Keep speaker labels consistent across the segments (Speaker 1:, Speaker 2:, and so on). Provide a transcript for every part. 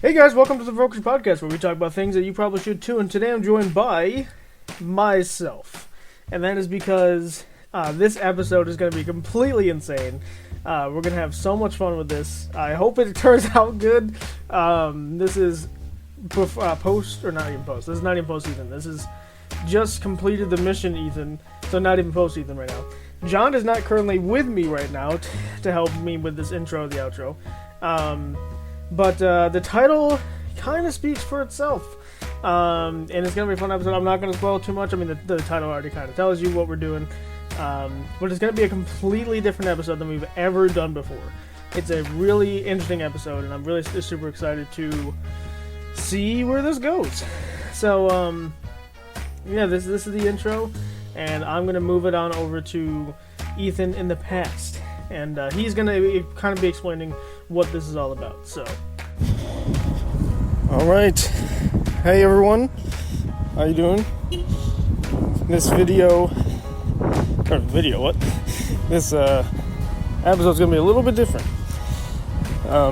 Speaker 1: Hey guys, welcome to the Focus Podcast, where we talk about things that you probably should too. And today I'm joined by myself, and that is because this episode is going to be completely insane. We're going to have so much fun with this. I hope it turns out good. This is post, or not even post. This is not even post Ethan. This is just completed the mission Ethan, so not even post Ethan right now. John is not currently with me right now to help me with this intro, the outro. But the title kind of speaks for itself. And it's going to be a fun episode. I'm not going to spoil too much. I mean, the title already kind of tells you what we're doing. But it's going to be a completely different episode than we've ever done before. It's a really interesting episode, and I'm really super excited to see where this goes. So, yeah, this is the intro, and I'm going to move it on over to Ethan in the past. And he's going to kind of be explaining what this is all about. So, all right. Hey everyone, how you doing? This This episode's gonna be a little bit different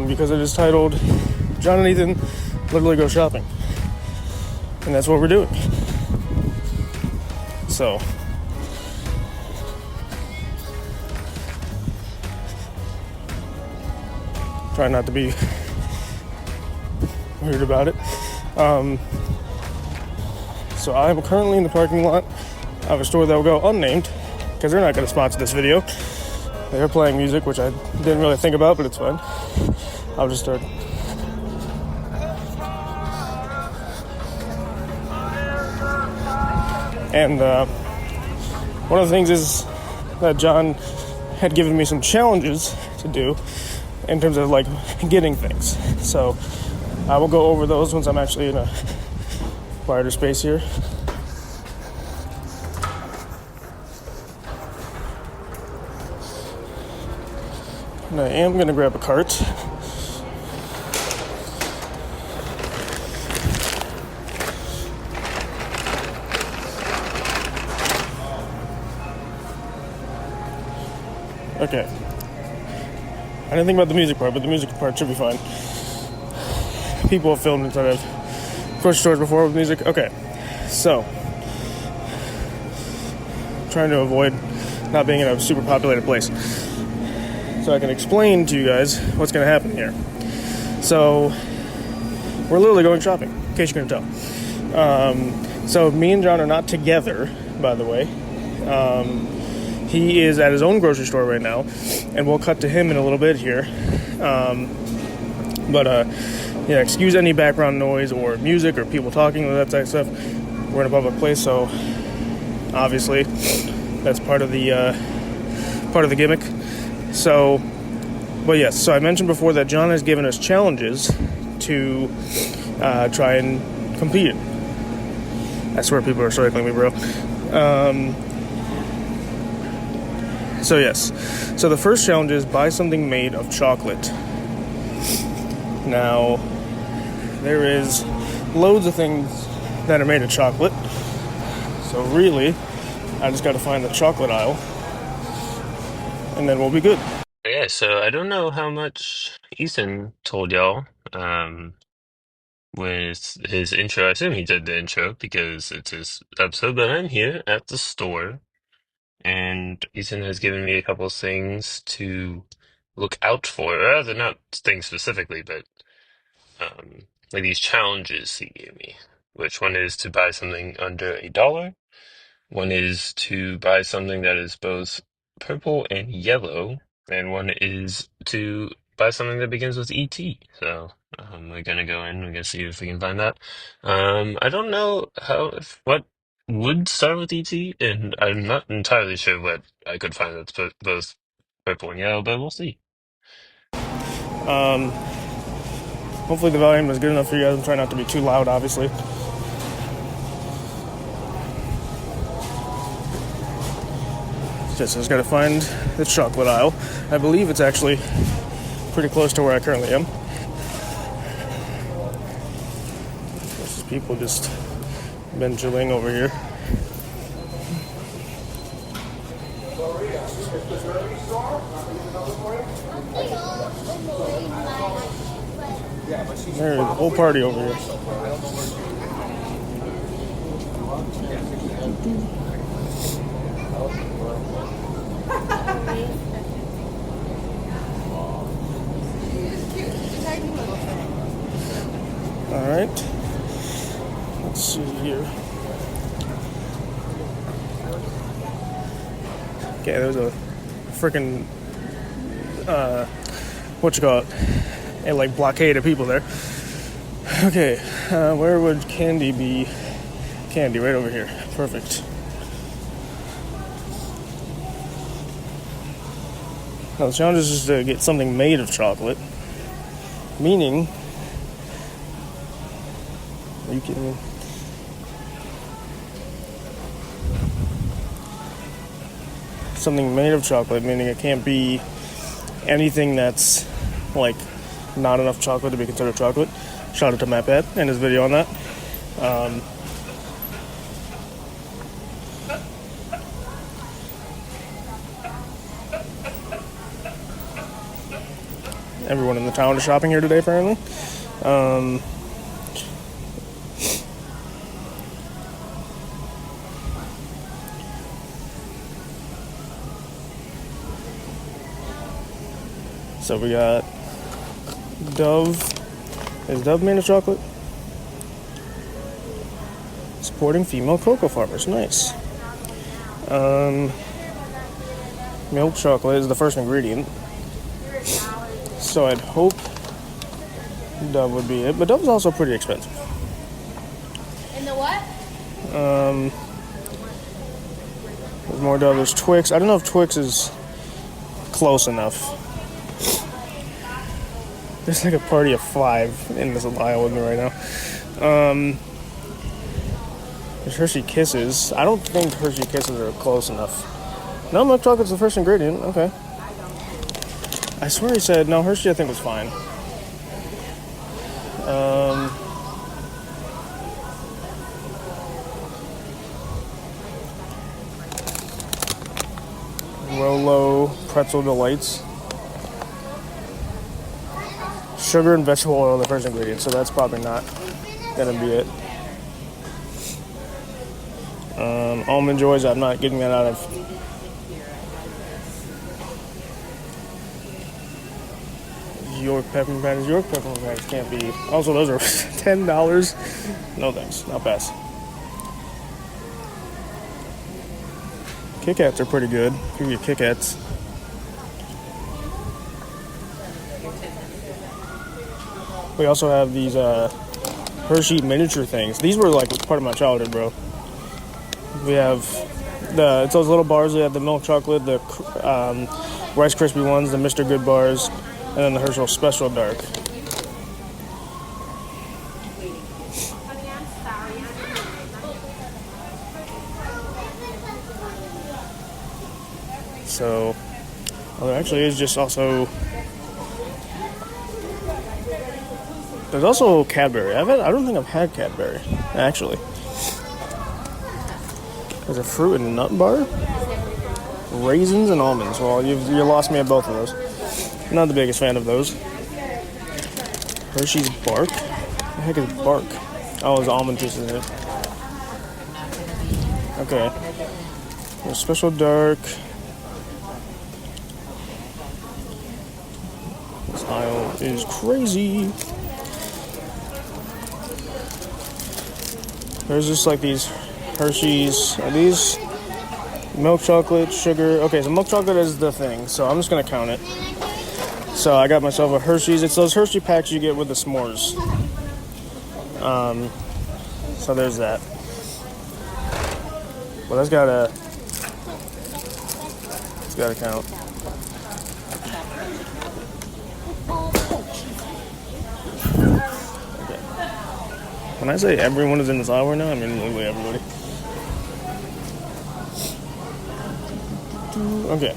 Speaker 1: because it is titled "John and Ethan Literally Go Shopping," and that's what we're doing. So. Try not to be weird about it. So I'm currently in the parking lot of a store that will go unnamed because they're not going to sponsor this video. They're playing music, which I didn't really think about, but it's fine. I'll just start. And one of the things is that John had given me some challenges to do in terms of like getting things. So I will go over those once I'm actually in a quieter space here. And I am going to grab a cart. Okay. I didn't think about the music part, but the music part should be fine. People have filmed inside of grocery stores before with music. Okay, so trying to avoid not being in a super populated place, so I can explain to you guys what's going to happen here. So we're literally going shopping, in case you couldn't tell. So me and John are not together, by the way. He is at his own grocery store right now, and we'll cut to him in a little bit here. Yeah, excuse any background noise or music or people talking or that type of stuff. We're in a public place, so obviously that's part of the gimmick. So, but yes, so I mentioned before that John has given us challenges to try and compete in. I swear people are circling me, bro. So yes, so the first challenge is buy something made of chocolate. Now, there is loads of things that are made of chocolate, so really, I just got to find the chocolate aisle, and then we'll be good.
Speaker 2: Yeah, so I don't know how much Ethan told y'all with his intro. I assume he did the intro because it's his episode, but I'm here at the store, and Ethan has given me a couple things to look out for. Rather, not things specifically, but like these challenges he gave me. Which one is to buy something under $1. One is to buy something that is both purple and yellow, and one is to buy something that begins with ET. So we're gonna go in. We're gonna see if we can find that. I don't know what would start with ET, and I'm not entirely sure what I could find that's both purple and yellow, but we'll see.
Speaker 1: Hopefully the volume is good enough for you guys. I'm trying not to be too loud, obviously. Just got to find the chocolate aisle. I believe it's actually pretty close to where I currently am. There's people just been chilling over here. There's a whole party over here. Alright. Let's see here. Okay, there's a freaking what you call it? A like blockade of people there. Okay, where would candy be? Candy right over here. Perfect. Now the challenge is just to get something made of chocolate. Meaning, are you kidding me? Something made of chocolate, meaning it can't be anything that's like not enough chocolate to be considered chocolate. Shout out to MatPat and his video on that. Everyone in the town is shopping here today, apparently. So we got Dove. Is Dove made of chocolate? Supporting female cocoa farmers. Nice. Milk chocolate is the first ingredient. So I'd hope Dove would be it. But Dove is also pretty expensive.
Speaker 3: And the what?
Speaker 1: There's more Dove. There's Twix. I don't know if Twix is close enough. There's like a party of 5 in this aisle with me right now. There's Hershey Kisses. I don't think Hershey Kisses are close enough. No, milk chocolate's the first ingredient. Okay. I swear he said, no, Hershey I think was fine. Rolo Pretzel Delights. Sugar and vegetable oil are the first ingredient, so that's probably not gonna be it. Almond Joys, I'm not getting that out of. York peppermint patties. York peppermint patties can't be. Also, those are $10. No thanks, not pass. Kit Kats are pretty good. Give you Kit Kats. We also have these Hershey miniature things. These were like part of my childhood, bro. We have it's those little bars. We have the milk chocolate, the Rice Krispie ones, the Mr. Good bars, and then the Herschel Special Dark. So, well, there actually is just also. There's also Cadbury. I don't think I've had Cadbury, actually. There's a fruit and nut bar. Raisins and almonds. Well, you lost me at both of those. Not the biggest fan of those. Hershey's Bark? What the heck is Bark? Oh, there's almond juice in it. Okay. There's Special Dark. This aisle is crazy. There's just like these Hershey's. Are these milk chocolate, sugar? Okay, so milk chocolate is the thing, so I'm just gonna count it. So I got myself a Hershey's. It's those Hershey packs you get with the s'mores. So there's that. Well, that's gotta count. When I say everyone is in this aisle right now, I mean literally everybody. Okay.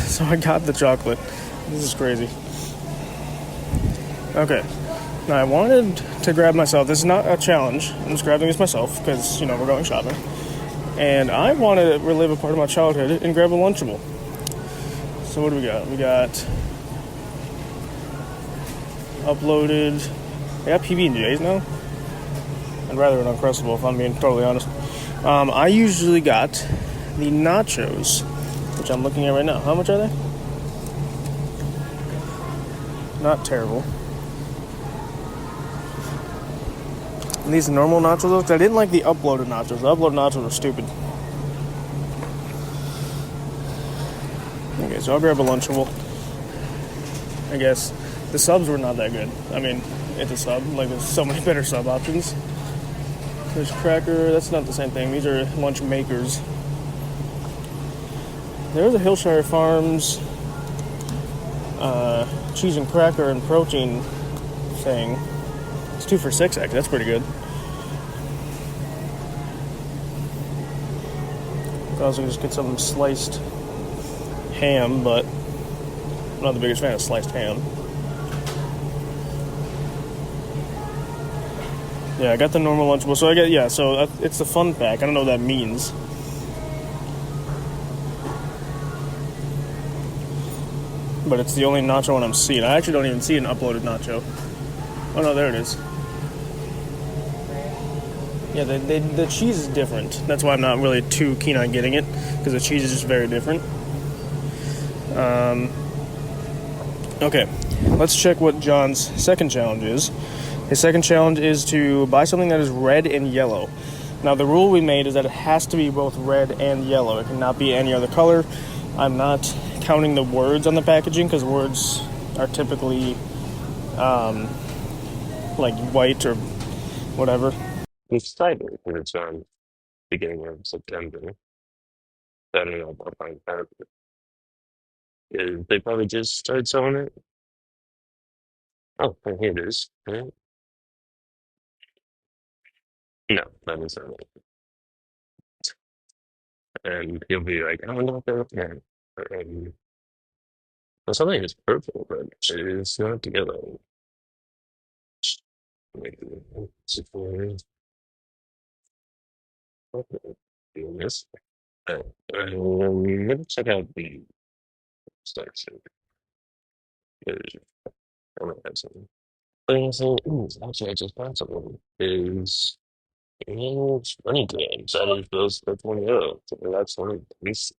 Speaker 1: So I got the chocolate. This is crazy. Okay. Now I wanted to grab myself. This is not a challenge. I'm just grabbing this myself because, we're going shopping. And I want to relive a part of my childhood and grab a Lunchable. So what do we got? We got uploaded. I got PB&J's now. I'd rather an Uncrustable if I'm being totally honest. I usually got the nachos, which I'm looking at right now. How much are they? Not terrible. And these normal nachos, I didn't like the uploaded nachos. The uploaded nachos were stupid. Okay, so I'll grab a Lunchable. I guess the subs were not that good. I mean, it's a sub. Like, there's so many better sub options. There's cracker. That's not the same thing. These are lunch makers. There's a Hillshire Farms cheese and cracker and protein thing. It's 2 for $6, actually. That's pretty good. I could also just get some sliced ham, but I'm not the biggest fan of sliced ham. Yeah, I got the normal Lunchable. So it's the fun pack. I don't know what that means. But it's the only nacho one I'm seeing. I actually don't even see an uploaded nacho. Oh no, there it is. Yeah, the cheese is different. That's why I'm not really too keen on getting it, because the cheese is just very different. Okay, let's check what John's second challenge is. His second challenge is to buy something that is red and yellow. Now, the rule we made is that it has to be both red and yellow. It cannot be any other color. I'm not counting the words on the packaging, because words are typically like white or whatever.
Speaker 2: I'm excited when it's on beginning of September. I don't know if I'll find out. They probably just started selling it. Oh, here it is. Right? No, that is not it. And he'll be like, "Oh, no, they're okay." Well, something is purple, but it is not yellow. Maybe it's for doing this. Let me check out the section. I might have something. So, actually, I just found something. Is Money Games. That is those. That's one of those. So that's one of these.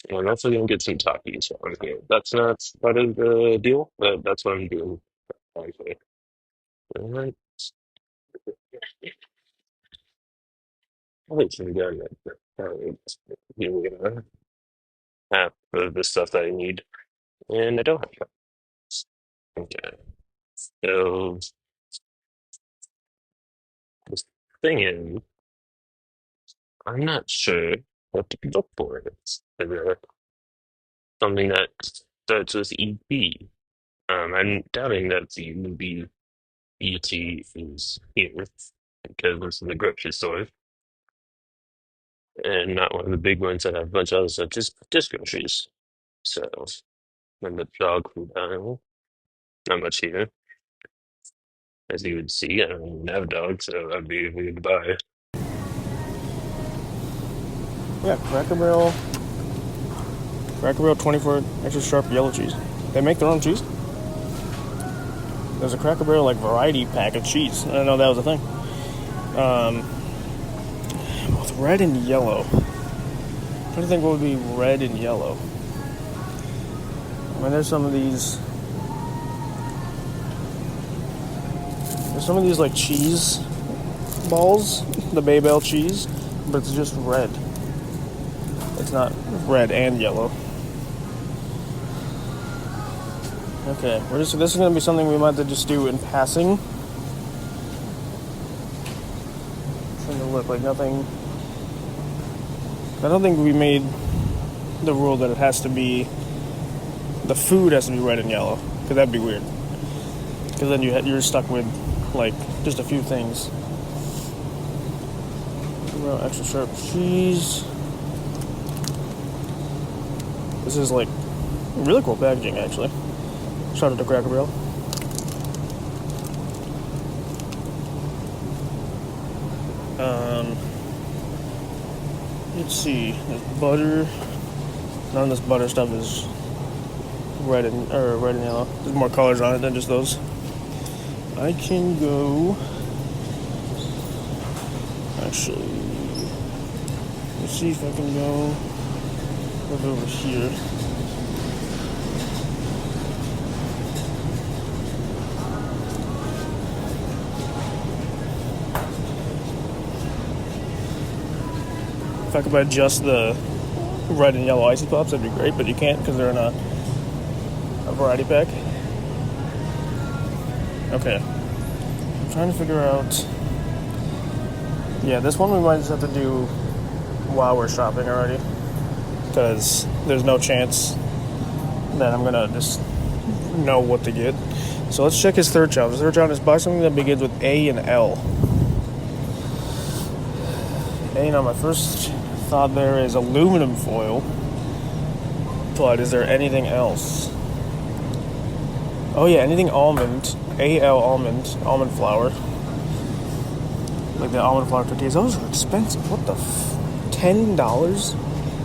Speaker 2: And I'm also gonna get some Takis on here. That's not part of the deal, but that's what I'm doing. Actually. All right. I'll wait till we get that. Here we go. Half of the stuff that I need, and I don't have. Okay. So the thing is, I'm not sure what to look for. It's something that starts with EP. I'm doubting that the movie E.T. is here because this is the grocery store and not one of the big ones that have a bunch of other stuff, just groceries. So, and the dog food aisle, not much here. As you would see, I don't even have a dog, so that'd be weird to buy.
Speaker 1: Yeah, Cracker Barrel. Cracker Barrel 24 extra sharp yellow cheese. They make their own cheese? There's a Cracker Barrel like variety pack of cheese. I didn't know that was a thing. Both red and yellow. I'm trying to think what would be red and yellow. I mean, there's some of these like cheese balls, the Baybel cheese, but it's just red. It's not red and yellow. Okay, this is going to be something we might have to just do in passing. Trying to look like nothing. I don't think we made the rule that it has to be, the food has to be red and yellow, because that'd be weird. Because then you're stuck with like just a few things. Extra sharp cheese. This is like really cool packaging, actually. Shout out to Cracker Barrel. Let's see. There's butter. None of this butter stuff is red and yellow. There's more colors on it than just those. I can go. Actually, let's see if I can go over here. If I could buy just the red and yellow icy pops, that'd be great, but you can't because they're in a variety pack. Okay. I'm trying to figure out. Yeah, this one we might just have to do while we're shopping already, because there's no chance that I'm gonna just know what to get. So let's check his third challenge. His third challenge is buy something that begins with A and L. A, now my first thought there is aluminum foil, but is there anything else? Oh yeah, anything almond. AL almond flour. Like the almond flour tortillas. Those are expensive. What the $10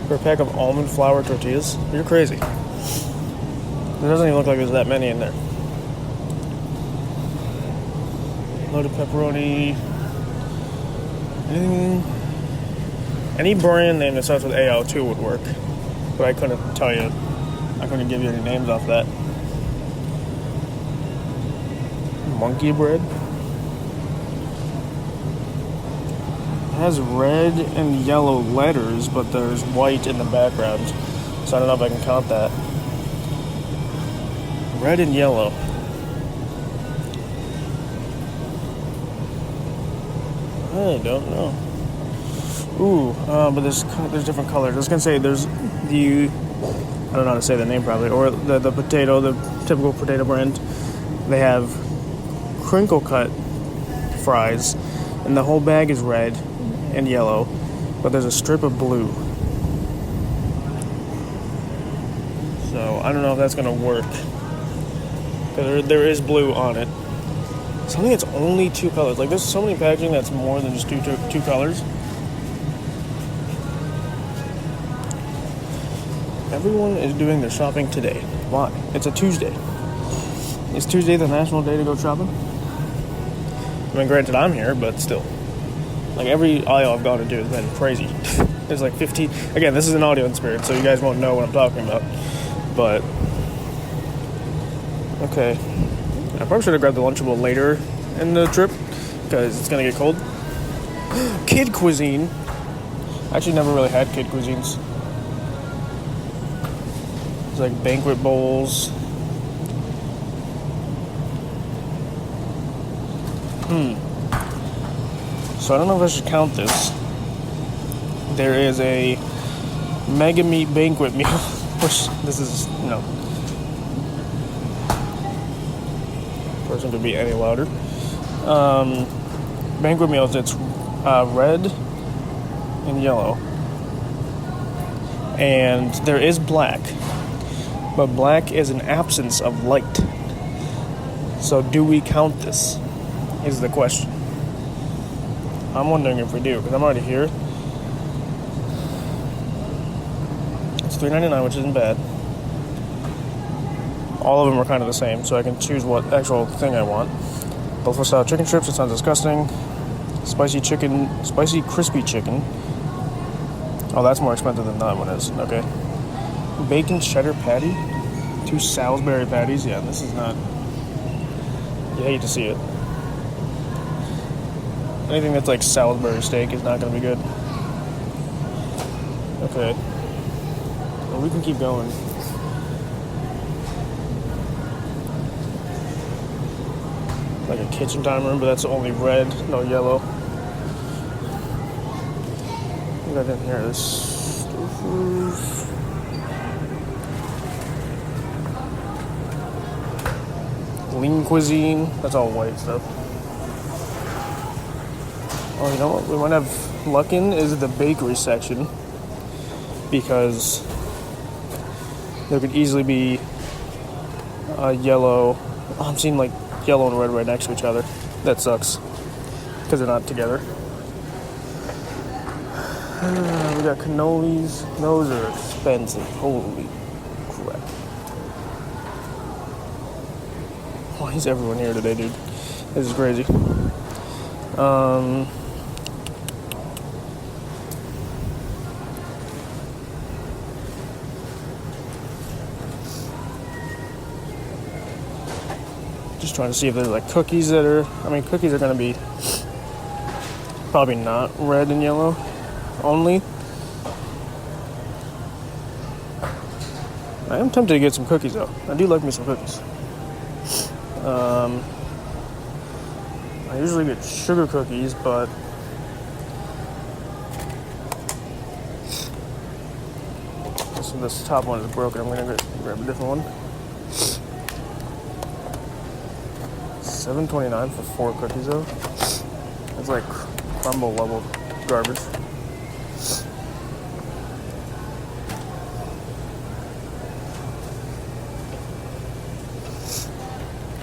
Speaker 1: for a pack of almond flour tortillas? You're crazy. It doesn't even look like there's that many in there. Loaded pepperoni. Any brand name that starts with AL2 would work. But I couldn't tell you. I couldn't give you any names off that. Monkey bread. It has red and yellow letters, but there's white in the background. So I don't know if I can count that. Red and yellow. I don't know. Ooh, but there's different colors. I was gonna say there's the, I don't know how to say the name probably, or the potato, the typical potato brand. They have crinkle cut fries, and the whole bag is red and yellow, but there's a strip of blue. So I don't know if that's gonna work. There is blue on it. Something that's only two colors. Like there's so many packaging that's more than just two colors. Everyone is doing their shopping today. Why? It's a Tuesday. Is Tuesday the national day to go shopping? I mean, granted, I'm here, but still. Like, every aisle I've gone into has been crazy. There's like 15... Again, this is an audio experience, so you guys won't know what I'm talking about. But... Okay. I probably should have grabbed the Lunchable later in the trip, because it's going to get cold. Kid cuisine. I actually never really had kid cuisines. It's like banquet bowls. So I don't know if I should count this. There is a mega meat banquet meal, which this is, person could be any louder. Banquet meals, it's red and yellow. And there is black. But black is an absence of light. So do we count this? Is the question. I'm wondering if we do, because I'm already here. It's $3.99, which isn't bad. All of them are kind of the same, so I can choose what actual thing I want. Buffalo style chicken strips, it sounds disgusting. Spicy crispy chicken. Oh, that's more expensive than that one is. Okay. Bacon cheddar patty. 2 Salisbury patties. Yeah, this is not... You hate to see it. Anything that's like Salisbury steak is not going to be good. Okay. Well, we can keep going. Like a kitchen timer, but that's only red, no yellow. What got in here? This lean cuisine. That's all white stuff. Oh, you know what we might have luck in is the bakery section, because there could easily be a yellow. Oh, I'm seeing like yellow and red right next to each other. That sucks because they're not together. We got cannolis. Those are expensive. Holy crap. Oh, he's everyone here today, dude. This is crazy. Just trying to see if there's like cookies that are. I mean, cookies are gonna be probably not red and yellow only. I am tempted to get some cookies though. I do like me some cookies. I usually get sugar cookies, but so this top one is broken. I'm gonna grab a different one. $7.29 for 4 cookies though. It's like crumble level garbage.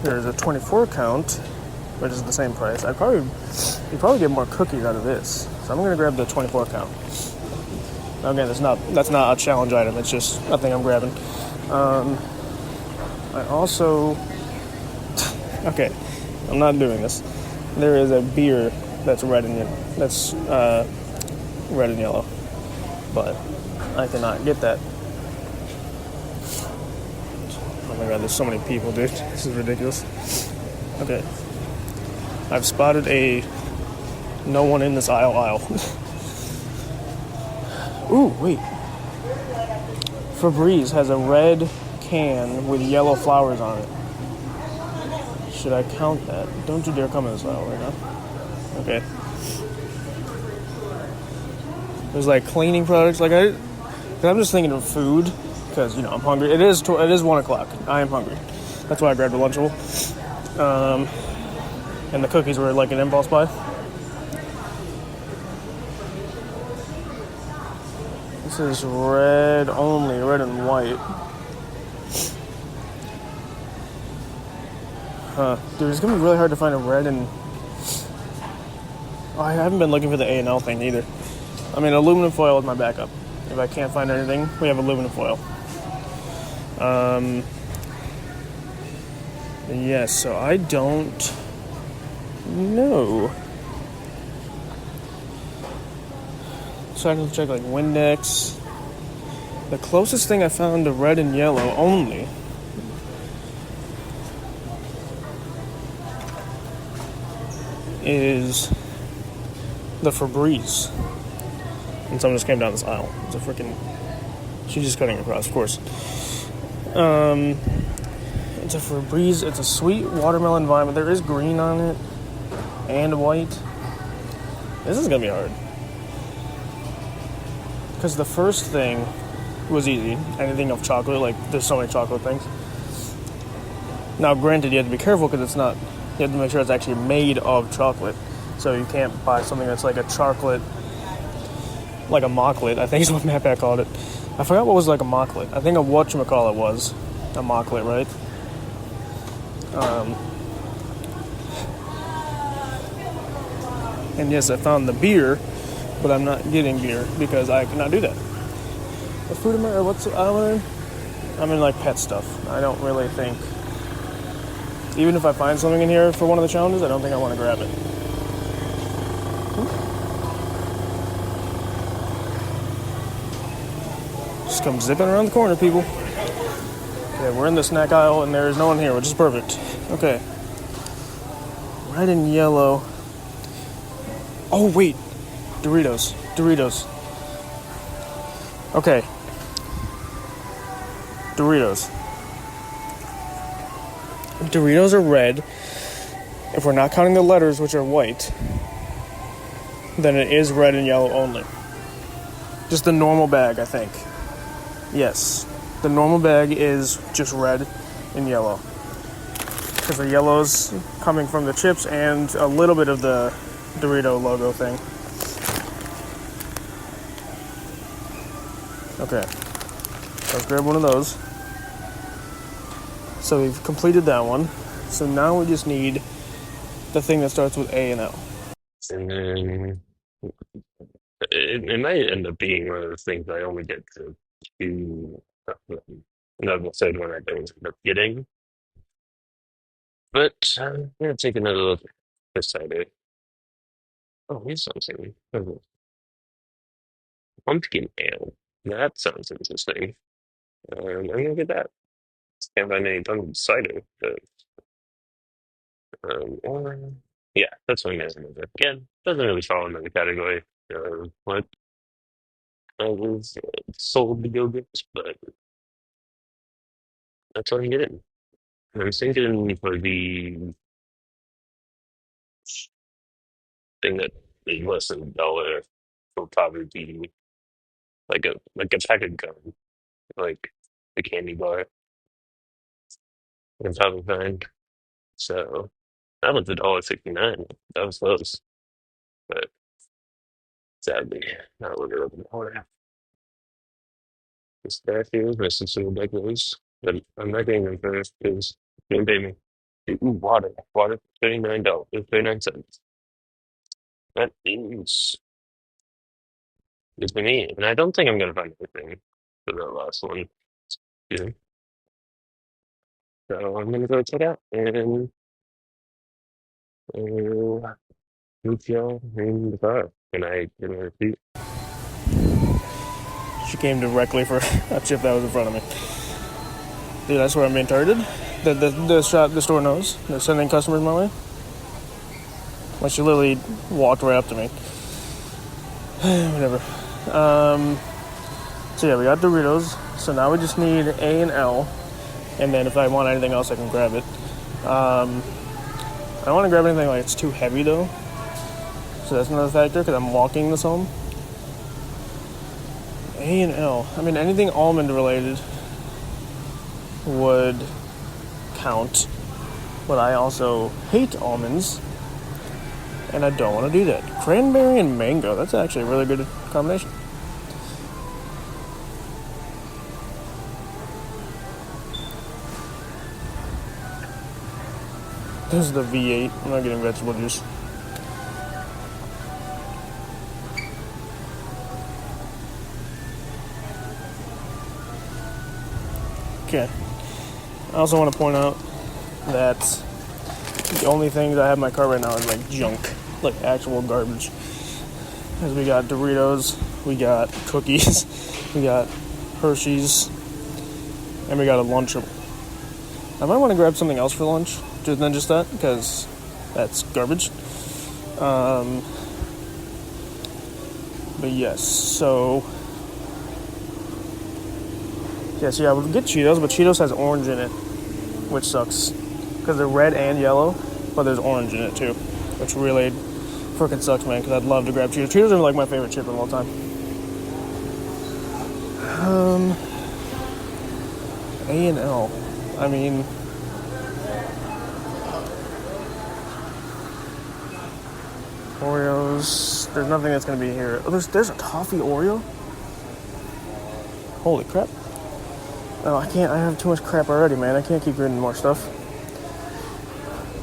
Speaker 1: There's a 24 count, which is the same price. You'd probably get more cookies out of this. So I'm gonna grab the 24 count. Now again, that's not a challenge item. It's just a thing I'm grabbing. I also, okay, I'm not doing this. There is a beer that's red and yellow, but I cannot get that. Oh my god, there's so many people, dude. This is ridiculous. Okay. I've spotted a no one in this aisle. Ooh, wait. Febreze has a red can with yellow flowers on it. Should I count that? Don't you dare come in this aisle right now. Okay. There's like cleaning products. I'm just thinking of food because I'm hungry. It is 1 o'clock. I am hungry. That's why I grabbed a Lunchable. And the cookies were like an impulse buy. This is red only, red and white. Dude, it's gonna be really hard to find a red and. Oh, I haven't been looking for the A&L thing either. I mean, aluminum foil is my backup. If I can't find anything, we have aluminum foil. Yes, so I don't know. So I can check like Windex. The closest thing I found to red and yellow only is the Febreze. And someone just came down this aisle. It's a freaking. She's just cutting across, of course. It's a Febreze. It's a sweet watermelon vine, but there is green on it and white. This is gonna be hard because the first thing was easy. Anything of chocolate, like there's so many chocolate things. Now, granted, you have to be careful because it's not. You have to make sure it's actually made of chocolate. So you can't buy something that's like a chocolate, like a mocklet, I think is what Matt Pat called it. I forgot what was like a mocklet. I think a whatchamacallit was a mocklet, right? And yes, I found the beer, but I'm not getting beer because I cannot do that. What food am I, or what's I'm in like pet stuff. I don't really think, even if I find something in here for one of the challenges, I don't think I want to grab it. Just come zipping around the corner, people. Okay, we're in the snack aisle and there is no one here, which is perfect. Okay. Red and yellow. Oh, wait. Doritos. Okay. Doritos are red. If we're not counting the letters, which are white, then it is red and yellow only. Just the normal bag, I think. Yes. The normal bag is just red and yellow. Because the yellow's coming from the chips and a little bit of the Dorito logo thing. Okay. Let's grab one of those. So we've completed that one. So now we just need the thing that starts with A and L.
Speaker 2: And then it might end up being one of those things I only get to do another episode when I don't end up getting. But I'm gonna take another look this Saturday. Oh, here's something. Oh, pumpkin ale. That sounds interesting. I'm gonna get that. Can't find any pumpkin cider, but or yeah, that's what I'm gonna remember. Again, doesn't really fall into the category. What I was sold to go get, but that's what I'm getting. I'm thinking for the thing that is less than $1 will probably be like a pack of gum, like a candy bar. I'm probably find. So that was $1.69. That was close, but sadly not what we're looking for. This Starfield versus Silver Black Rose, but I'm not getting them first because they didn't pay me. Ooh, water, $39, 39 cents. That is good for me, and I don't think I'm gonna find anything for the last one. Yeah. So I'm gonna go check out and uh, meet y'all in the car. And I get my receipt.
Speaker 1: She came directly for a chip that was in front of me. Dude, I swear I'm being targeted. The store knows. They're sending customers my way. Like, she literally walked right up to me. Whatever. So yeah, we got Doritos. So now we just need A and L. And then if I want anything else, I can grab it. I don't want to grab anything like it's too heavy though. So that's another factor because I'm walking this home. A and L. I mean, anything almond related would count. But I also hate almonds. And I don't want to do that. Cranberry and mango. That's actually a really good combination. This is the V8. I'm not getting vegetable juice. Okay. I also want to point out that the only things I have in my car right now is like junk, like actual garbage. Because we got Doritos, we got cookies, we got Hershey's, and we got a Lunchable. I might want to grab something else for lunch, than just that, because that's garbage. But yes, so yes, yeah, I would get Cheetos, but Cheetos has orange in it, which sucks. Because they're red and yellow, but there's orange in it too, which really freaking sucks, man, because I'd love to grab Cheetos. Cheetos are like my favorite chip of all time. A and L. I mean, Oreos. There's nothing that's going to be here. Oh, there's a toffee Oreo? Holy crap. Oh, I can't. I have too much crap already, man. I can't keep getting more stuff.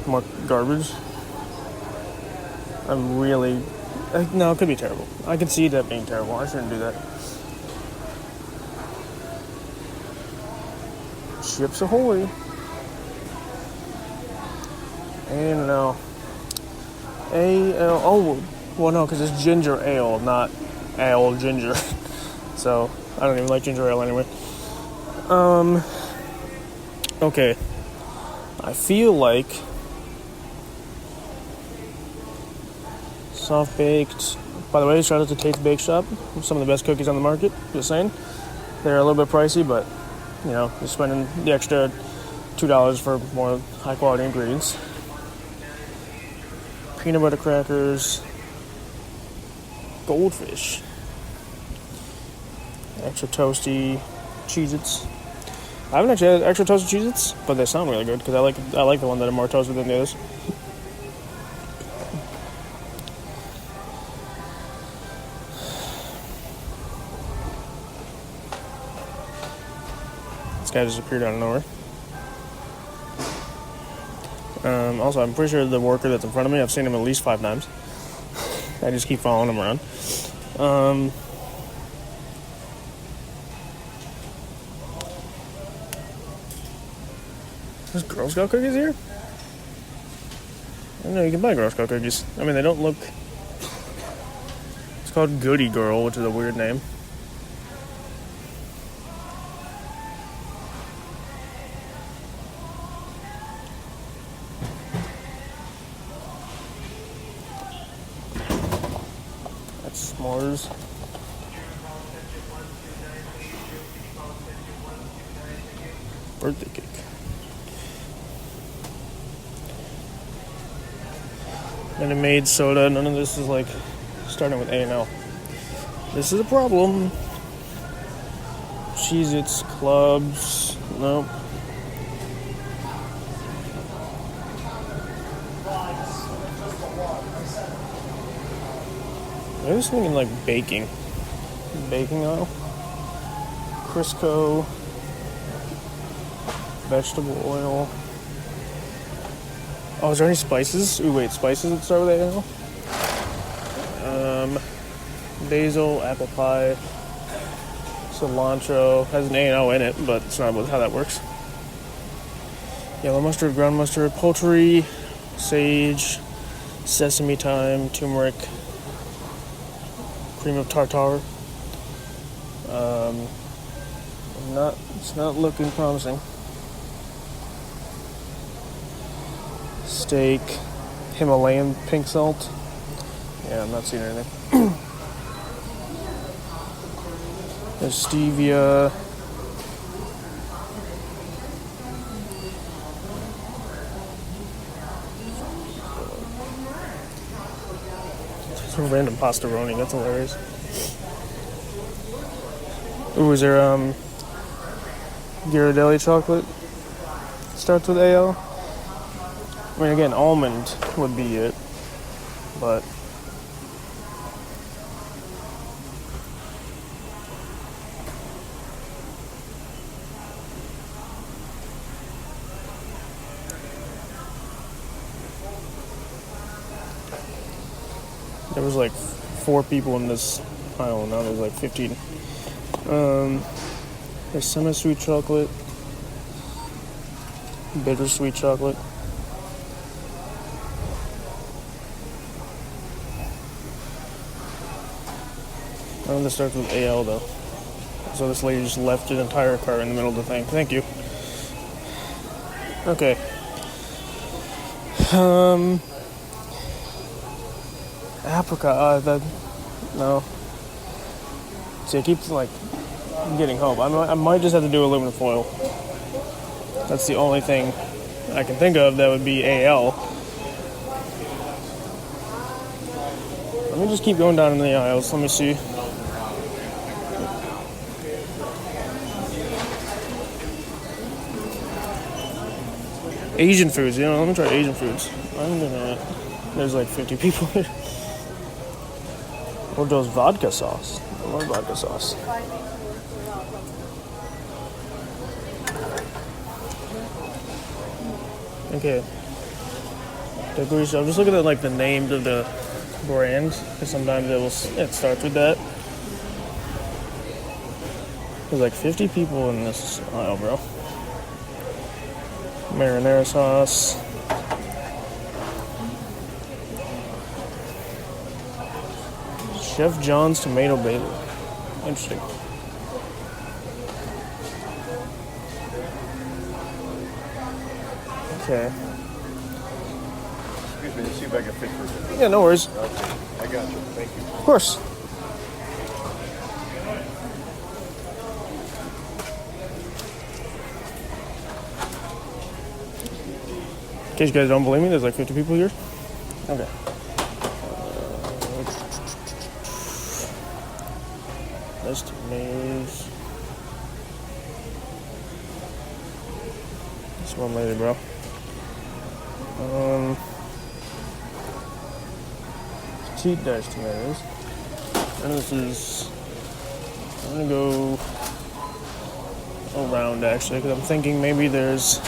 Speaker 1: More garbage. I'm really... no, it could be terrible. I can see that being terrible. I shouldn't do that. Chips Ahoy. And no. A-L... oh, well, no, because it's ginger ale, not ale ginger. So, I don't even like ginger ale anyway. Okay. I feel like soft baked. By the way, shout out to Tate's Bake Shop. Some of the best cookies on the market. Just saying. They're a little bit pricey, but you know, you're spending the extra $2 for more high quality ingredients. Peanut butter crackers. Goldfish. Extra toasty Cheez-Its. I haven't actually had extra toasted Cheez-Its, but they sound really good because I like the one that are more toasted than the others. This guy just appeared out of nowhere. Also, I'm pretty sure the worker that's in front of me, I've seen him at least 5 times. I just keep following him around. There's Girl Scout cookies here? I know you can buy Girl Scout cookies. I mean, they don't look... It's called Goody Girl, which is a weird name. That's s'mores. Birthday cake. Minute Maid soda. None of this is like starting with A and L. This is a problem. Cheez-Its, clubs. Nope. I was thinking like baking. Baking oil. Crisco. Vegetable oil. Oh, is there any spices? Ooh, wait, spices that start with A and L? Basil, apple pie, cilantro. Has an A and O in it, but it's not how that works. Yellow mustard, ground mustard, poultry, sage, sesame thyme, turmeric, cream of tartar. It's not looking promising. Steak, Himalayan pink salt. Yeah, I'm not seeing anything. There's stevia. Some random pastaroni, that's hilarious. Ooh, is there Ghirardelli chocolate? Starts with AL. I mean, again, almond would be it, but there was like 4 people in this aisle, now there's like 15. There's semi-sweet chocolate, bittersweet chocolate. None of this starts with AL though. So this lady just left an entire cart in the middle of the thing. Thank you. Okay. Apricot. No. See, I keep like getting hope. I might just have to do aluminum foil. That's the only thing I can think of that would be AL. Let me just keep going down in the aisles. Let me see. Asian foods, let me try Asian foods. There's like 50 people here. Or those vodka sauce. I love vodka sauce. Okay. Decoration. I'm just looking at like the names of the brands, because sometimes it starts with that. There's like 50 people in this aisle, bro. Marinara sauce. Chef John's tomato basil. Interesting. Okay.
Speaker 4: Excuse me, let's see if I can fit for you.
Speaker 1: Yeah, no worries.
Speaker 4: Okay, I got you. Thank you.
Speaker 1: Of course. In case you guys don't believe me, there's like 50 people here. Okay. That's tomatoes. This one lady, bro. Petite diced tomatoes. And this is... I'm gonna go around actually, because I'm thinking maybe there's...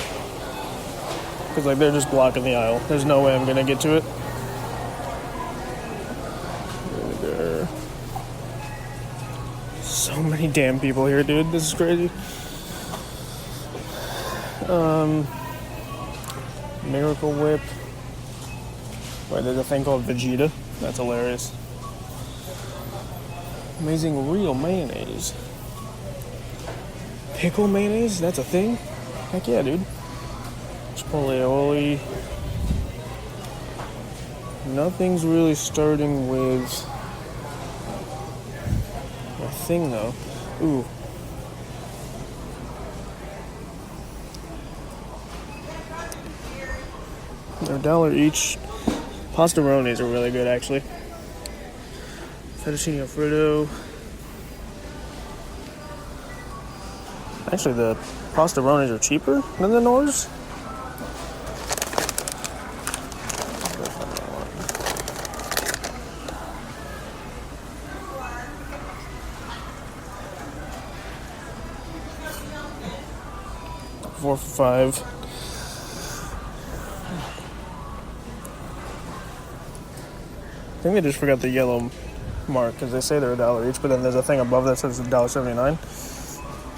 Speaker 1: Because like they're just blocking the aisle. There's no way I'm gonna get to it. Vinegar. many damn people here, dude. This is crazy. Miracle Whip. Wait, there's a thing called Vegeta. That's hilarious. Amazing real mayonnaise. Pickle mayonnaise? That's a thing? Heck yeah, dude. Chipotle aioli. Nothing's really starting with a thing though. Ooh. They're $1 each. Pastaronis are really good actually. Fettuccine Alfredo. Actually, the pastaronis are cheaper than the Knorrs. $4 for $5. I think they just forgot the yellow mark because they say they're $1 each, but then there's a thing above that says $1.79.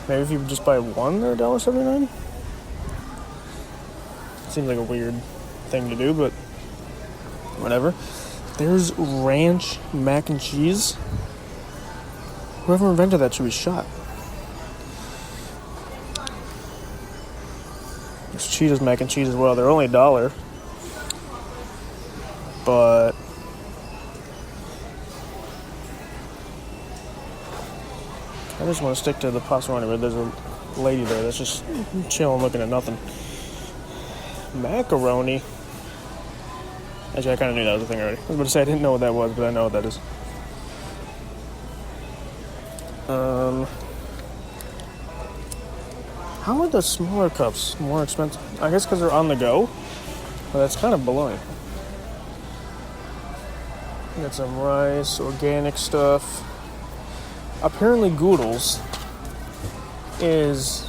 Speaker 1: Maybe if you just buy one, they're $1.79. Seems like a weird thing to do, but whatever. There's ranch mac and cheese. Whoever invented that should be shot. There's Cheetah's mac and cheese as well. They're only $1, but I just want to stick to the pastaroni, but there's a lady there that's just chilling, looking at nothing. Macaroni. Actually, I kind of knew that was a thing already. I was about to say I didn't know what that was, but I know what that is. How are the smaller cups more expensive? I guess because they're on the go. But that's kind of baloney. Got some rice, organic stuff. Apparently Goodles is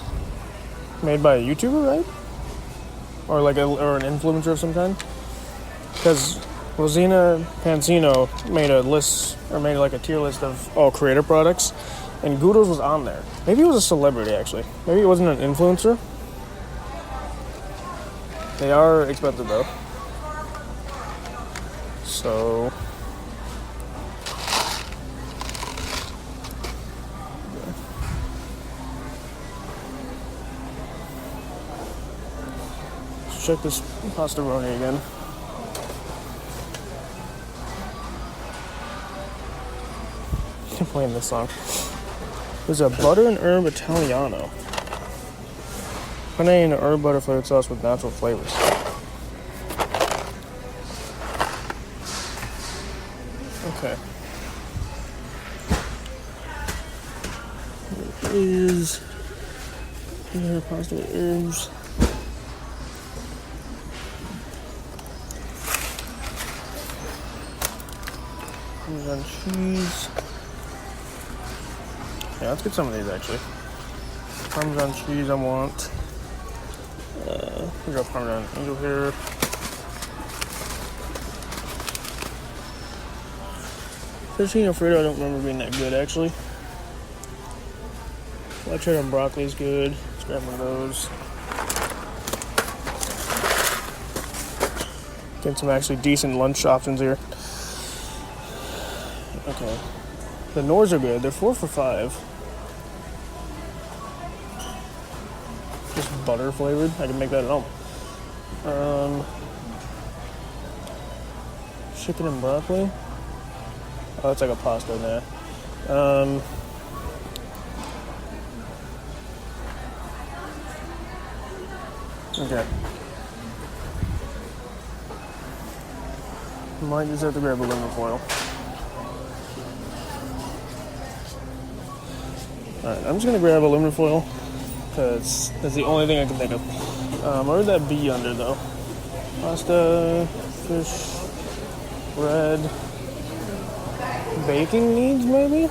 Speaker 1: made by a YouTuber, right? Or like or an influencer of some kind? Because Rosina Pansino made a list, or made like a tier list of all creator products, and Goodles was on there. Maybe it was a celebrity, actually. Maybe it wasn't an influencer. They are expensive, though. So... check this pastaroni again. I'm playing this song. There's a butter and herb Italiano. Penne and herb butter flavored sauce with natural flavors. Okay. There is pasta with herbs. Parmesan cheese. Yeah, let's get some of these actually. Parmesan cheese I want. We got Parmesan angel hair. Fettuccine Alfredo I don't remember being that good actually. Black cheddar and broccoli is good. Let's grab one of those. Get some actually decent lunch options here. Okay. The Knorrs are good. They're $4 for $5. Just butter flavored. I can make that at home. Chicken and broccoli. Oh, that's like a pasta in there. Okay. Might just have to grab aluminum foil. Alright, I'm just gonna grab aluminum foil because that's the only thing I can think of. Where would that be under though? Pasta, fish, bread, baking needs maybe?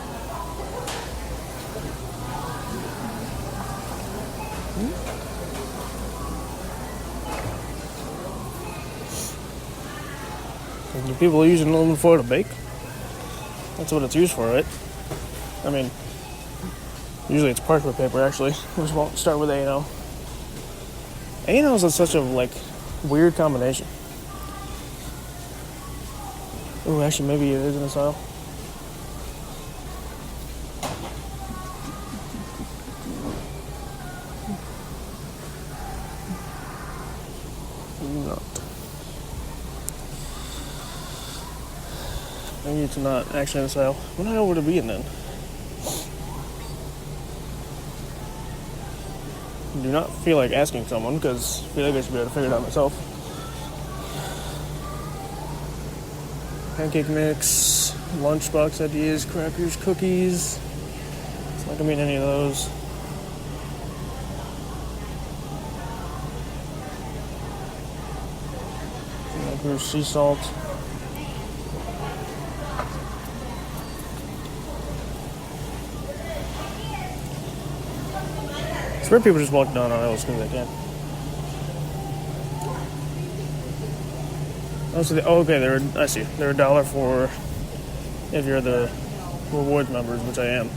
Speaker 1: Do people using aluminum foil to bake? That's what it's used for, right? I mean, Usually it's parchment paper, actually. We just won't start with A&O. A&O is such a, like, weird combination. Oh, actually, maybe it is in a style. Not. Maybe it's not actually in a style. What the hell would it be in then? Do not feel like asking someone because I feel like I should be able to figure it out myself. Pancake mix, lunchbox ideas, crackers, cookies. It's not gonna be in any of those. Crackers, sea salt. It's where people just walk down aisles because they can. Oh, so okay, I see. They're $1 for if you're the rewards members, which I am.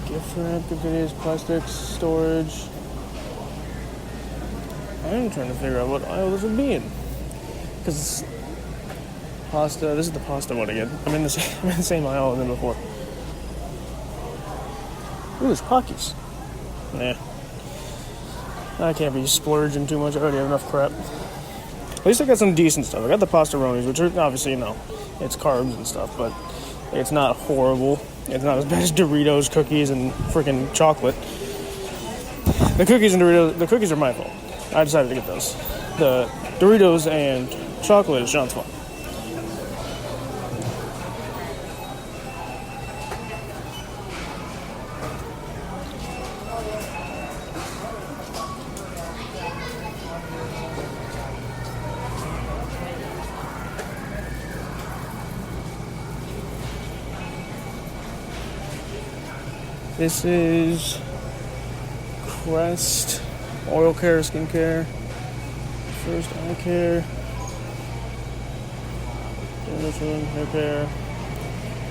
Speaker 1: Gift wrap, convenience, plastics, storage. I'm trying to figure out what aisle this would be in. Because pasta, this is the pasta one again. I'm in the same aisle as before. Ooh, there's Pockies. Nah. I can't be splurging too much. I already have enough crap. At least I got some decent stuff. I got the Pastaronis, which are obviously, it's carbs and stuff, but it's not horrible. It's not as bad as Doritos, cookies, and freaking chocolate. The cookies and Doritos, the cookies are my fault. I decided to get those. The Doritos and chocolate is Sean's fault. This is Crest Oil Care, Skincare, First Eye Care, Hair Care.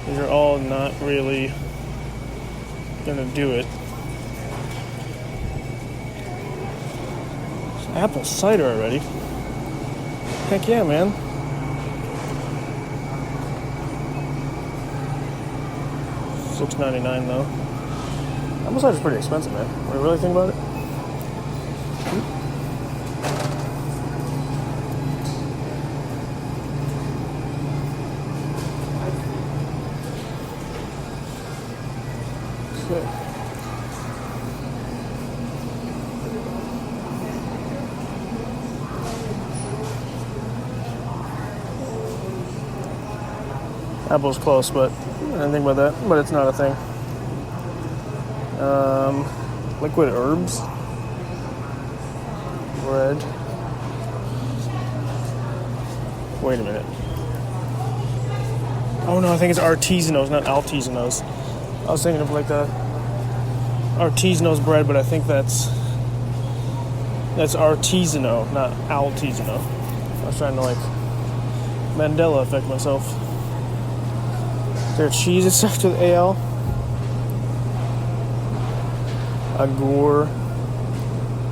Speaker 1: These are all not really gonna do it. It's apple cider already. Heck yeah, man. $6.99 though. Apple cider's pretty expensive, man. When you really think about it. Okay. Apple's close, but I didn't think about that. But it's not a thing. Liquid herbs, bread. Wait a minute. Oh no, I think it's Artisanos, not Altisanos. I was thinking of like the Artisanos bread, but I think that's Artisano, not Altisano. I was trying to like Mandela effect myself. Is there cheese and stuff with AL? Agur,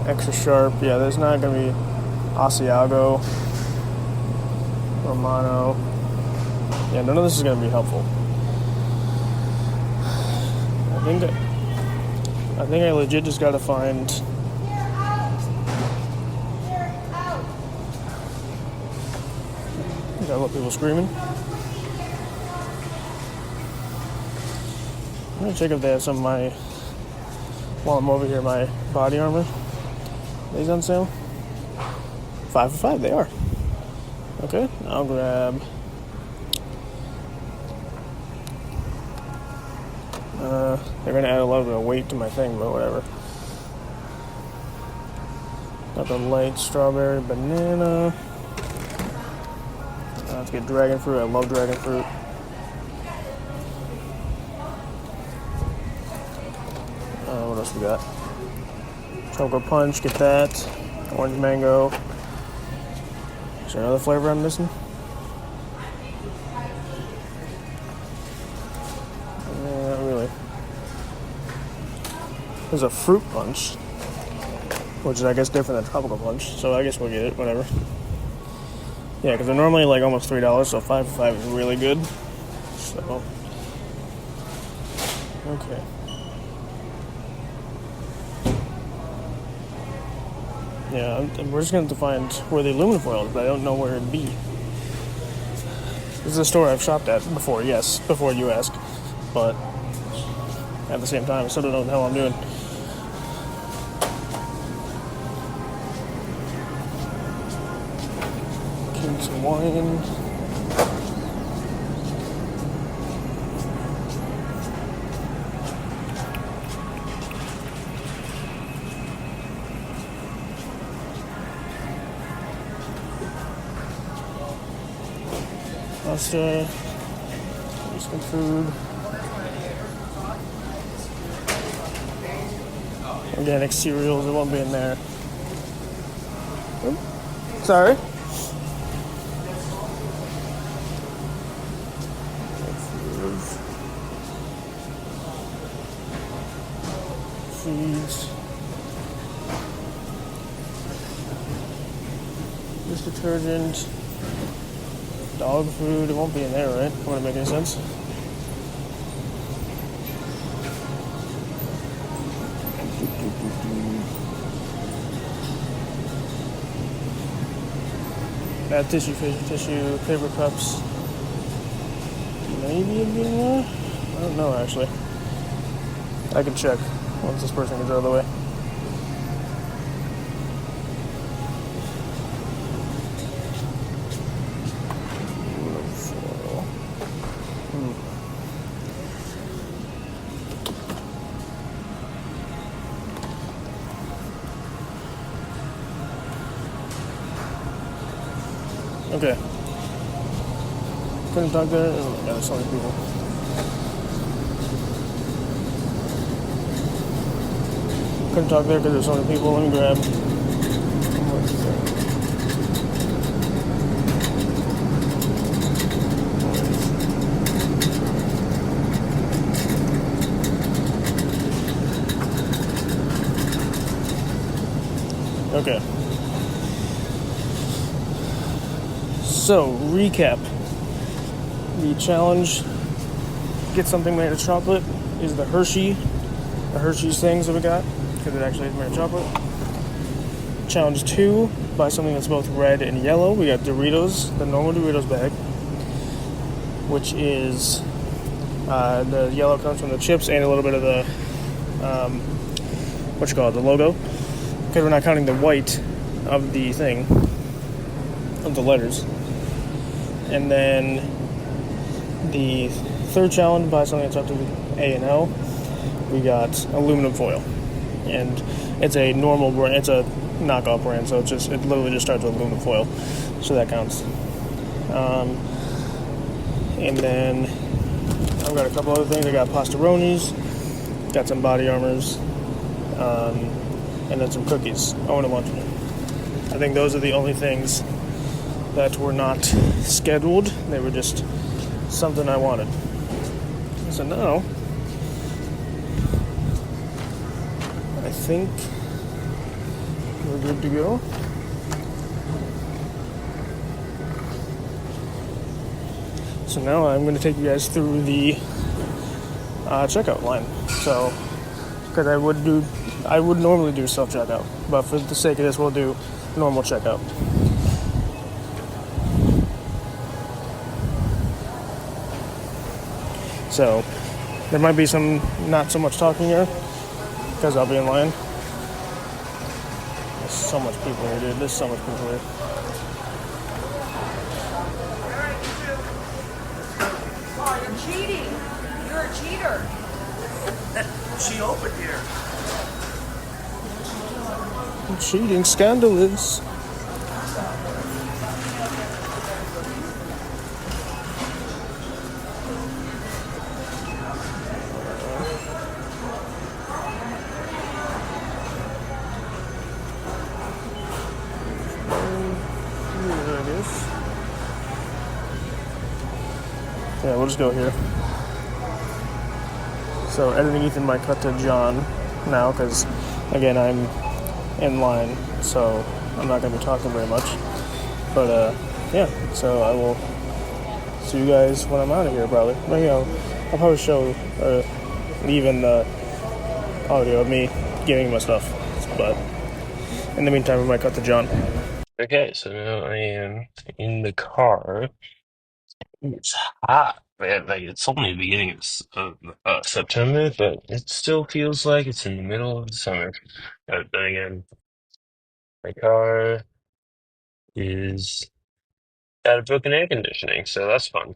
Speaker 1: extra sharp. Yeah, there's not gonna be Asiago, Romano. Yeah, none of this is gonna be helpful. I think I legit just gotta find. Got a lot of people screaming. I'm gonna check if they have some of my. While I'm over here, my body armor. These on sale? 5 for 5, they are. Okay, I'll grab. They're gonna add a little bit of weight to my thing, but whatever. Got the light strawberry banana. Let's get dragon fruit. I love dragon fruit. What else we got? Choco punch, get that. Orange mango. Is there another flavor I'm missing? There's a fruit punch, which is, I guess, different than tropical punch. So I guess we'll get it, whatever. Yeah, because they're normally like almost $3, so 5 for 5 is really good. So, okay. Yeah, we're just going to find where the aluminum foil is, but I don't know where it'd be. This is a store I've shopped at before, yes, before you ask. But at the same time, I still don't know what the hell I'm doing. Get some wine. Pasta, some food, organic cereals, it won't be in there. Oops. Sorry. Seeds. This detergent. Dog food, it won't be in there, right? Wouldn't make any sense. Bad tissue, paper cups. Maybe it'd be in there? I don't know, actually. I can check once this person gets out of the way. Okay. Couldn't talk there. Oh, yeah, there's so many people. Couldn't talk there because there's so many people. Let me grab. Okay. So, recap. The challenge, get something made of chocolate, is the Hershey's things that we got, because it actually is made of chocolate. Challenge 2, buy something that's both red and yellow. We got Doritos, the normal Doritos bag, which is, the yellow comes from the chips and a little bit of the, the logo, because we're not counting the white of the thing, of the letters. And then the third challenge, buy something that's up to A and L. We got aluminum foil, and it's a normal brand. It's a knockoff brand, so it literally just starts with aluminum foil, so that counts. And then I've got a couple other things. I got Pastaronis, got some body armors, and then some cookies. Oh, and a bunch. I think those are the only things that were not scheduled. They were just something I wanted. So now, I think we're good to go. So now I'm going to take you guys through the checkout line. So, because I would normally do self-checkout, but for the sake of this, we'll do normal checkout. So, there might be some not so much talking here, because I'll be in line. There's so much people here, dude. There's so much people here.
Speaker 5: Oh, you're cheating. You're a cheater.
Speaker 6: She opened here.
Speaker 1: Cheating, scandalous. Yeah, we'll just go here. So editing Ethan might cut to John. now because, again, I'm in line, so I'm not going to be talking very much. But, yeah, so I will see you guys when I'm out of here, probably. Maybe I'll probably show or leave in the audio of me getting my stuff. But in the meantime, we might cut to John.
Speaker 2: Okay, so now I am in the car. It's hot, man. Like it's only the beginning of September, but it still feels like it's in the middle of the summer. But then again, my car is out of broken air conditioning, so that's fun.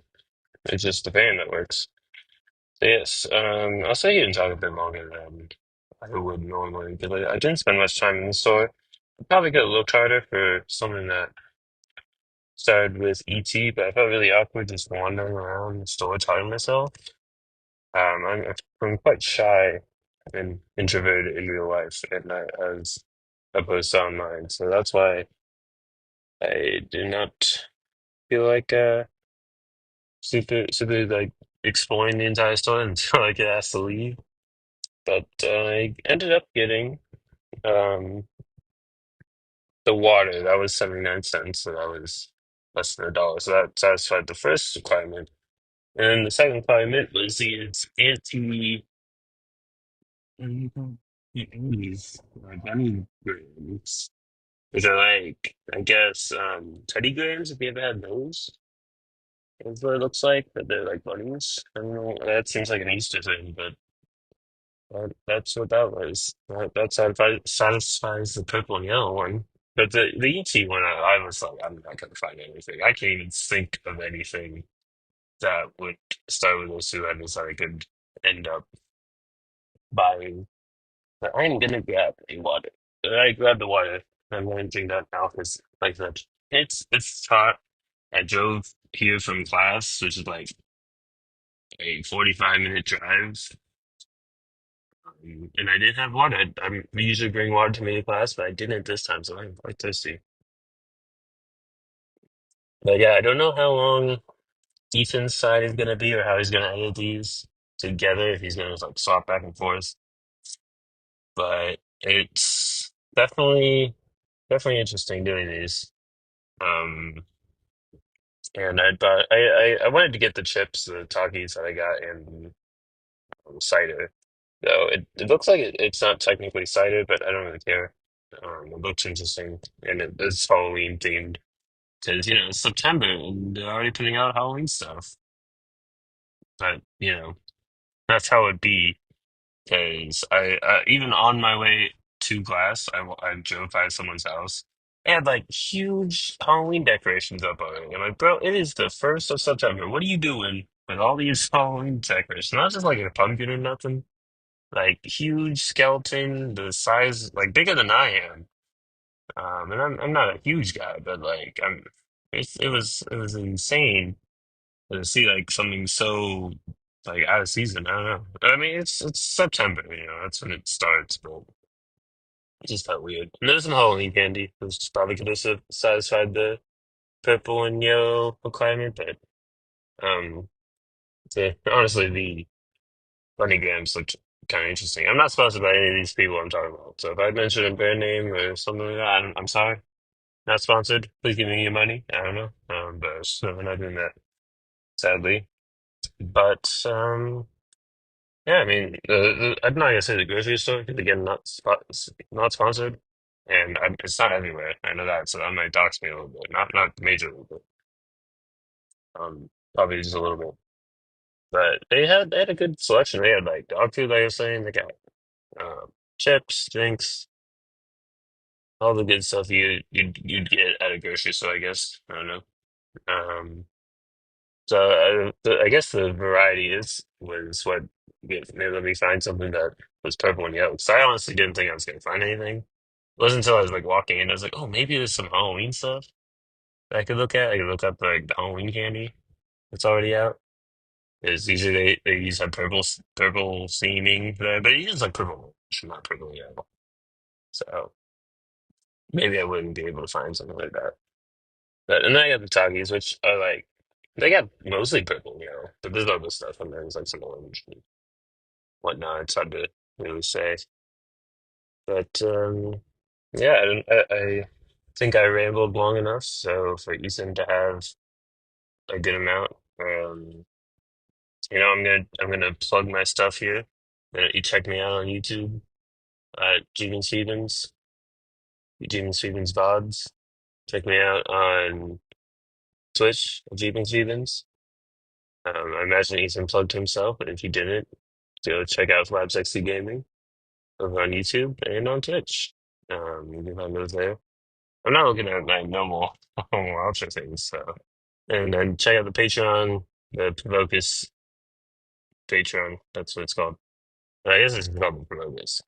Speaker 2: It's just the fan that works. So yes, I'll say you can talk a bit longer than I would normally because I didn't spend much time in the store. I probably could have looked harder for something that started with ET, but I felt really awkward just wandering around the store talking to myself. I'm quite shy and introverted in real life, and as opposed to online. So that's why I do not feel like super like exploring the entire store until I get asked to leave. But I ended up getting um the water. That was 79 cents, so that was less than $1. So that satisfied the first requirement. And then the second requirement was its anti-disease bunny grams, which are like, I guess, Teddy grams, if you ever had those. That's what it looks like, but they're like bunnies. I don't know. That seems like an Easter thing, but that's what that was. That satisfies the purple and yellow one. But the ET one, I was like, I'm not gonna find anything. I can't even think of anything that would start with those two letters that I could end up buying. But I'm gonna grab a water. I grabbed the water. I'm going to drink that now because, like I said, it's hot. I drove here from class, which is like a 45-minute drive, and I didn't have water. I usually bring water to me to class, but I didn't this time, so I'm quite thirsty. But yeah, I don't know how long Ethan's side is gonna be or how he's gonna edit these together. If he's gonna like swap back and forth, but it's definitely interesting doing these. Um, and I wanted to get the chips, the Takis that I got, and cider. So it looks like it's not technically cider, but I don't really care. It looks interesting, and it's Halloween themed because it's September and they're already putting out Halloween stuff. But that's how it be. Because I even on my way to class, I drove by someone's house. They had like huge Halloween decorations up already. I'm like, bro, it is the 1st of September. What are you doing with all these Halloween decorations? Not just like a pumpkin or nothing. Like huge skeleton, the size like bigger than I am. And I'm not a huge guy, but like it was insane to see like something so like out of season. I don't know. I mean, it's September, that's when it starts, but it just felt weird. And there's some Halloween candy, which probably could have satisfied the purple and yellow requirement, but um, honestly, the bunny grams looked kind of interesting. I'm not sponsored by any of these people I'm talking about, so if I mention a brand name or something like that, I'm sorry. Not sponsored. Please give me your money. I don't know, but we're not doing that, sadly. But yeah, I mean, I'm not gonna say the grocery store because again, not sponsored, and it's not everywhere. I know that, so that might dox me a little bit. Not majorly, but probably just a little bit. But they had a good selection. They had like dog food, like I was saying. They got chips, drinks, all the good stuff you'd get at a grocery store. I guess I don't know. Um, so I guess the variety was what maybe let me find something that was purple and yellow. Because I honestly didn't think I was gonna find anything. It wasn't until I was like walking in, I was like, oh, maybe there's some Halloween stuff that I could look at. I could look up like the Halloween candy that's already out. Is usually they use like purple seeming there, but it is like purple, not purple and yellow. So maybe I wouldn't be able to find something like that. But and then I got the Takis, which are like they got mostly purple, but there's other stuff in there. There's like some orange and whatnot. It's hard to really say. But yeah, I think I rambled long enough. So for Ethan to have a good amount, I'm gonna plug my stuff here. You check me out on YouTube at Jeevan Stevens, Jeevan Stevens VODs. Check me out on Twitch, Jeevan Stevens. I imagine Ethan plugged himself, but if he didn't, go check out Lab 60 Gaming over on YouTube and on Twitch. You can find those there. I'm not looking at my normal ultra things, so. And then check out the Patreon, the Provocus Patreon. That's what it's called. I guess it's called the Provocus.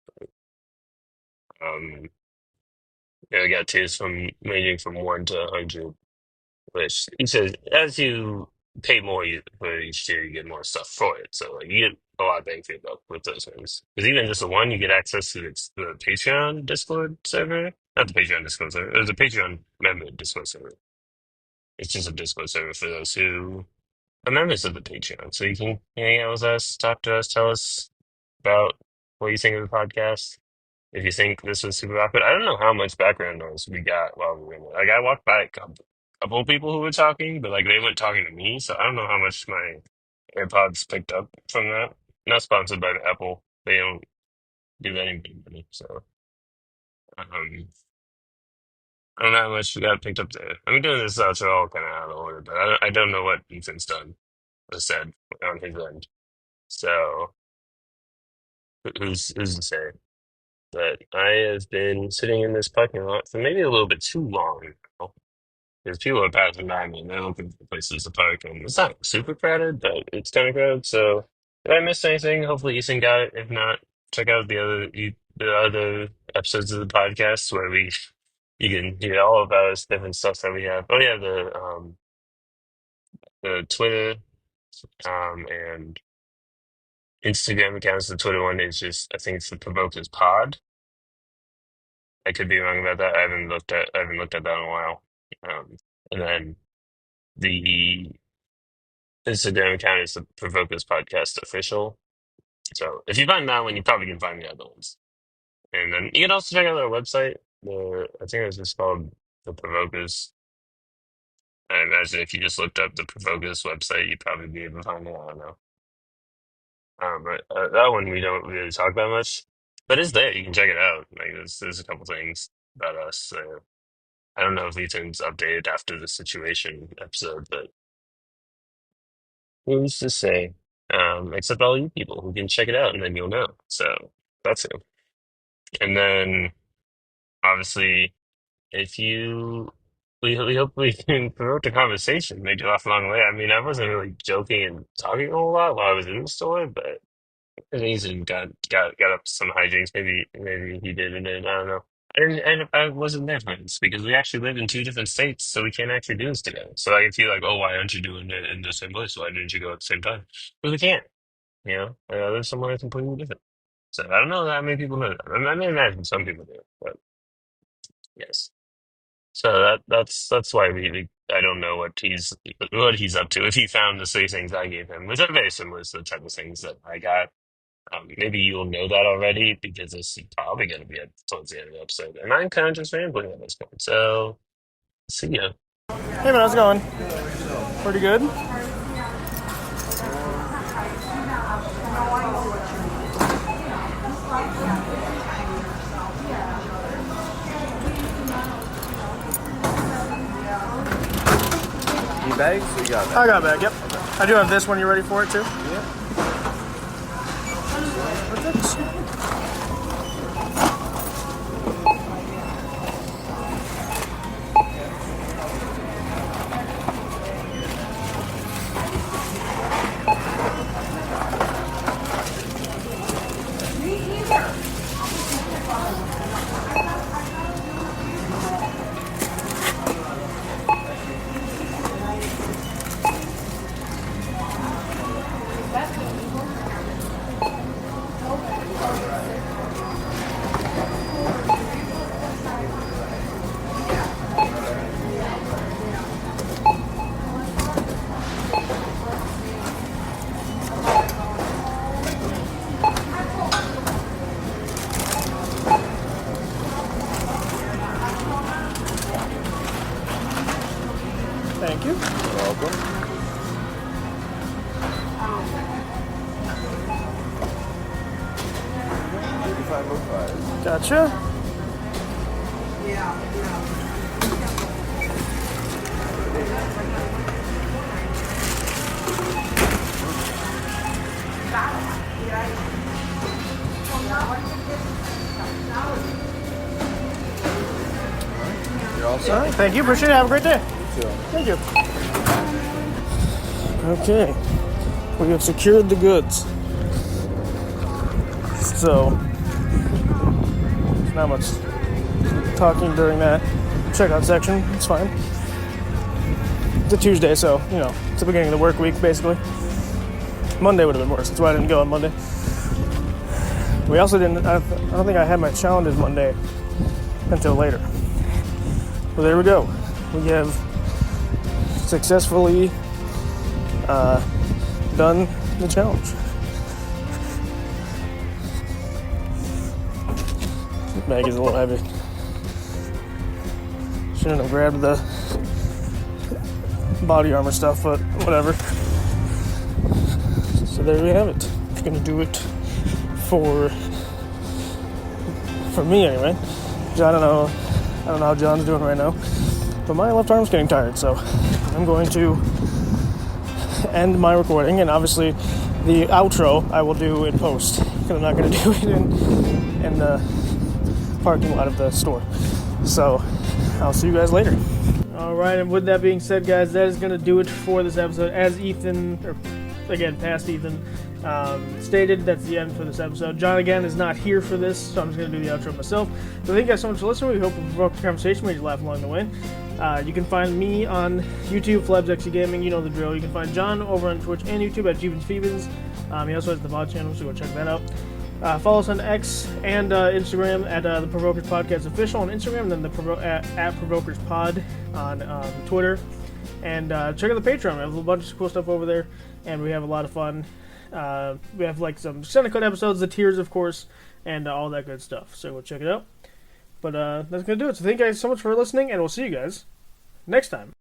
Speaker 2: Um, yeah, we got tiers from ranging from 1 to 100, which he says as you pay more for each tier, you get more stuff for it. So like you get a lot of bang for your buck with those things. Because even just the one, you get access to the Patreon Discord server, not the Patreon Discord server. There's a Patreon member Discord server. It's just a Discord server for those who are members of the Patreon. So you can hang out with us, talk to us, tell us about what you think of the podcast. If you think this was super awkward, I don't know how much background noise we got while we were in it. Like I walked by a couple of people who were talking, but like they weren't talking to me, so I don't know how much my AirPods picked up from that. Not sponsored by Apple. They don't give anything to me, so um, I don't know how much we got picked up there. I'm doing this outro all kind of out of order, but I don't know what Ethan's done or said on his end. So who's to say? But I have been sitting in this parking lot for maybe a little bit too long now. Because people are passing by me and they're looking for places to park, and it's not super crowded, but it's kind of crowded. So, if I missed anything, hopefully Ethan got it. If not, check out the other episodes of the podcast where you can hear all about us, different stuff that we have. Oh yeah, the Twitter and Instagram accounts. The Twitter one is just I think it's the Provokers Pod. I could be wrong about that. I haven't looked at that in a while. And then the Instagram account is the Provokers Podcast Official. So if you find that one, you probably can find the other ones. And then you can also check out our website. I think it's just called the Provokers. I imagine if you just looked up the Provokers website, you'd probably be able to find it. I don't know. But that one we don't really talk about much, but it's there. You can check it out. Like there's a couple things about us. So I don't know if Ethan's updated after the situation episode, but who's to say? Except all you people who can check it out, and then you'll know. So that's it. And then obviously, if you, we hope we can promote the conversation, make you laugh along the way. I mean, I wasn't really joking and talking a whole lot while I was in the store, but I think Ethan got up to some hijinks. Maybe he did, and then I don't know. I wasn't there for this because we actually live in two different states, so we can't actually do this together. So I feel like, oh, why aren't you doing it in the same place? Why didn't you go at the same time? Because we can't. I live somewhere completely different. So I don't know that many people know that. I mean, I imagine some people do, but yes. So that's why I don't know what he's up to. If he found the three things I gave him, which are very similar to the type of things that I got. Maybe you'll know that already because this is probably going to be towards the end of the episode, and I'm kind of just rambling at this point. So see ya.
Speaker 1: Hey man, how's it going? Pretty good.
Speaker 4: You bags? You got that?
Speaker 1: I got a bag. Yep. I do have this one. You ready for it too?
Speaker 4: Yeah. 505.
Speaker 1: Gotcha.
Speaker 4: You're all
Speaker 1: All
Speaker 4: set?
Speaker 1: right, thank you. Appreciate it. Have a great day.
Speaker 4: You too.
Speaker 1: Thank you. Okay, we have secured the goods. So, there's not much talking during that checkout section. It's fine. It's a Tuesday, so, you know, it's the beginning of the work week, basically. Monday would have been worse. That's why I didn't go on Monday. We also didn't, I don't think I had my challenges Monday until later. So there we go. We have successfully done the challenge. This bag is a little heavy. Shouldn't have grabbed the body armor stuff, but whatever. So there we have it. I'm gonna do it for me anyway. I don't know how John's doing right now, but my left arm's getting tired, so I'm going to end my recording, and obviously the outro I will do in post, because I'm not going to do it in the parking lot of the store. So I'll see you guys later. Alright, and with that being said, guys, that is going to do it for this episode. As Ethan, or again, past Ethan, stated, that's the end for this episode. John, again, is not here for this, so I'm just going to do the outro myself. So thank you guys so much for listening. We hope we provoked the conversation, made you laugh along the way. You can find me on YouTube, FlabsXC Gaming, you know the drill. You can find John over on Twitch and YouTube at Jeebins Phoebins. He also has the VOD channel, so go check that out. Follow us on X and Instagram at the Provokers Podcast Official on Instagram, and then at Provokers Pod on Twitter. And check out the Patreon. We have a bunch of cool stuff over there, and we have a lot of fun. We have like some Seneca episodes, the tiers, of course, and all that good stuff. So go check it out. But that's going to do it. So thank you guys so much for listening, and we'll see you guys next time.